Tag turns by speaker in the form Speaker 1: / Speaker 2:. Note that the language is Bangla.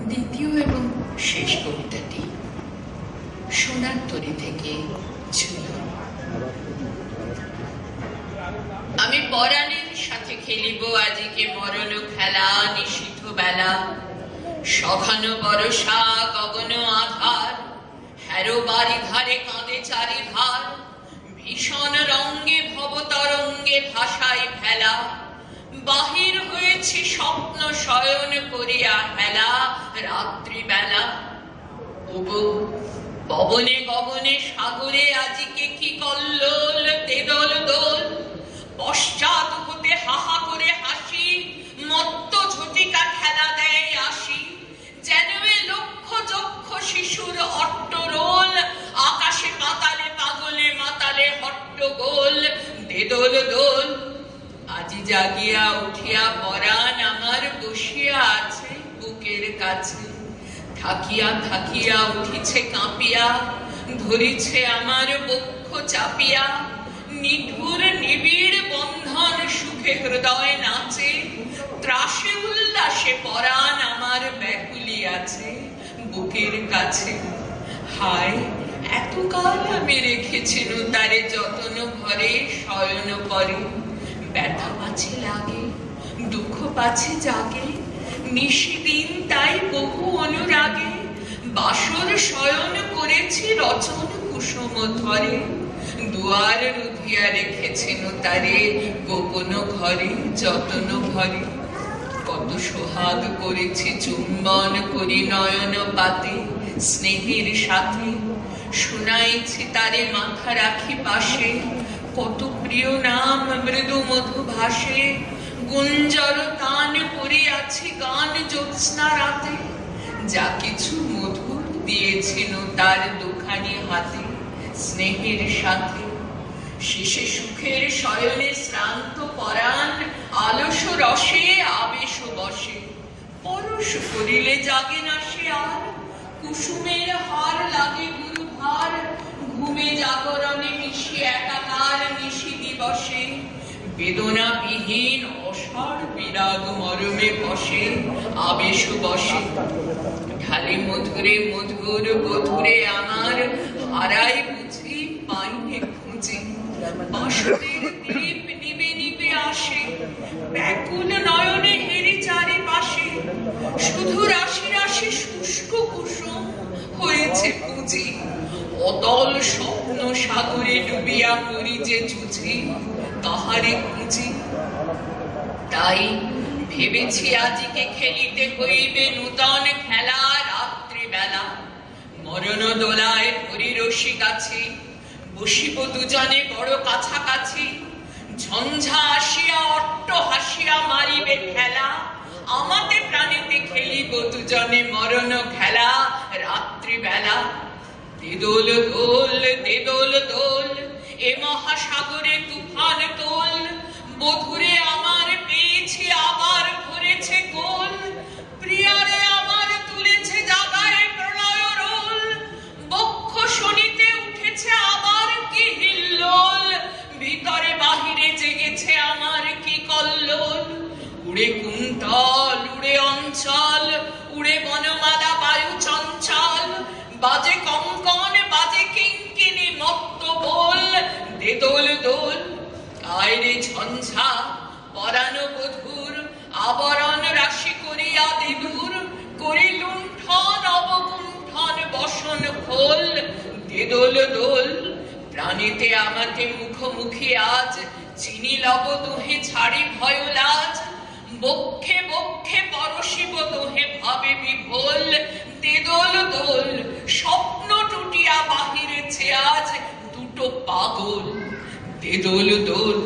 Speaker 1: দ্বিতীয় এবং শেষ কবিতাটি সোনার তরী থেকে ঝুলন। আমি পরাণের সাথে খেলিব আজিকে মরণ খেলা, নিশীথ বেলা, সঘন বরষা গগন আধার, হ্যারো বাড়ি ধারে কাঁদে চারিধার, ভীষণ রঙ্গে ভবতরঙ্গে ভাষায় ভেলা, বাহির হয়েছে স্বপ্ন শয়ন করিয়া হেলা রাত্রিবেলা। ওগো পবনে গগনে সাগরে আজিকে কি কল্লোল তেদল দোল, পশ্চাৎ হতে হাহা করে হাসি, মত্ত ঝটিকা খেলা দেয় আসি, যেন এ লক্ষ যক্ষ শিশুর অট্টরোল, আকাশে পাতালে পাগলে মাতালে হট্টগোল দেদল দোল। আজি জাগিয়া উঠিয়া পরাণ আমার বসিয়া আছে বুকের কাছে, থাকিয়া থাকিয়া উঠিছে কাঁপিয়া, ধরিছে আমার বক্ষ চাপিয়া, নিঠুর নিবিড় বন্ধন সুখে হৃদয় নাচে, ত্রাসে উল্লাসে পরাণ আমার ব্যাকুলি আছে বুকের কাছে। হায় এতকাল আমি রেখেছি তারে যতন ভরে শয়ন করে, ব্যথা পাছে লাগে দুঃখ পাছে জাগে, নিশিদিন তাই বহু অনুরাগে, বাসর শয়ন করেছি রচন কুসুম ধরে, দুয়ার রুধিয়া রেখেছেন তারে গোপন ঘরে যতন ভরে। কত সোহাগ করেছি চুম্বন করি নয়ন পাতে স্নেহের সাথে, শুনাইছি তারে মাথা রাখি পাশে, কত প্রিয় নাম মৃদু মধু ভাসে, গুঞ্জর তান করিয়াছি গান জ্যোৎস্না রাতে, যা কিছু মধুর দিয়েছিল তার দুখানি হাতে স্নেহের সাথে। শেষে সুখের শয়নে শ্রান্ত পরাণ আলস রসে আবেশ বসে, পরশ করিলে জাগে না সে আর, কুসুমের হার লাগে গুরু ভার, ঘুমে জাগরণে মিশি একাকার নিশি দিবসে, বেদনা বিহীন অসার বিরাগ মরমে বসে আবেশ বসে। ঢালে মধুরে মধুর বধুরে আমার, হারাই বুঝি পাইনে খুঁজে, বাঁশরের দীপ নিবে নিবে আসে, ব্যাকুল নয়নে হেরি চারিপাশে, শুধু রাশি রাশি শুষ্ক কুসুম হয়েছে পুঁজি, অতল স্বপ্ন সাগরে ডুবিয়া করি যে জুঝি কাহারে খুঁজি। তাই ভেবেছি আজিকে খেলিতে হইবে নূতন খেলা রাত্রিবেলা, মরণ দোলায় ধরি রশি গাছি, বসিব দুজনে বড় কাছাকাছি, ঝঞ্ঝা আসিয়া অট্ট হাসিয়া মারিবে খেলা, আমাতে প্রাণীতে খেলিব দুজনে মরণ খেলা রাত্রিবেলা। দেদোল দোল দেদোল দোল এ মহাসাগরে তুফান তোল, বধুরে আমার পেয়েছি আবার ভরেছে গোল, প্রিয়ারে আমার তুলেছে জাগায় প্রলয় রোল, বক্ষ শনিতে উঠেছে আবার কি হিল্লোল, ভিতরে বাহিরে জেগেছে আমার কি কল্লোল। উড়ে কুন্তল উড়ে অঞ্চল, উড়ে বনমালা বায়ু চঞ্চল, বাজে কঙ্কন বাজে কিঙ্কিনি মত্ত বোল দেদোল দোল। আয়রে ঝঞ্ঝা পরাণ বধুর, আবরণ রাশি করিয়া দেদুর, করি লুণ্ঠন অবগুণ্ঠন বসন খোল দেদোল দোল। প্রাণীতে আমাতে মুখোমুখি আজ, চিনি লব দুহে ছাড়ি ভয় লাজ, বক্ষে বক্ষে পরশিব দোহে ভাবে বিভোল দেদোল দোল। স্বপ্ন টুটিয়া বাহিরেছে আজ দুটো পাগল দেদোল দোল।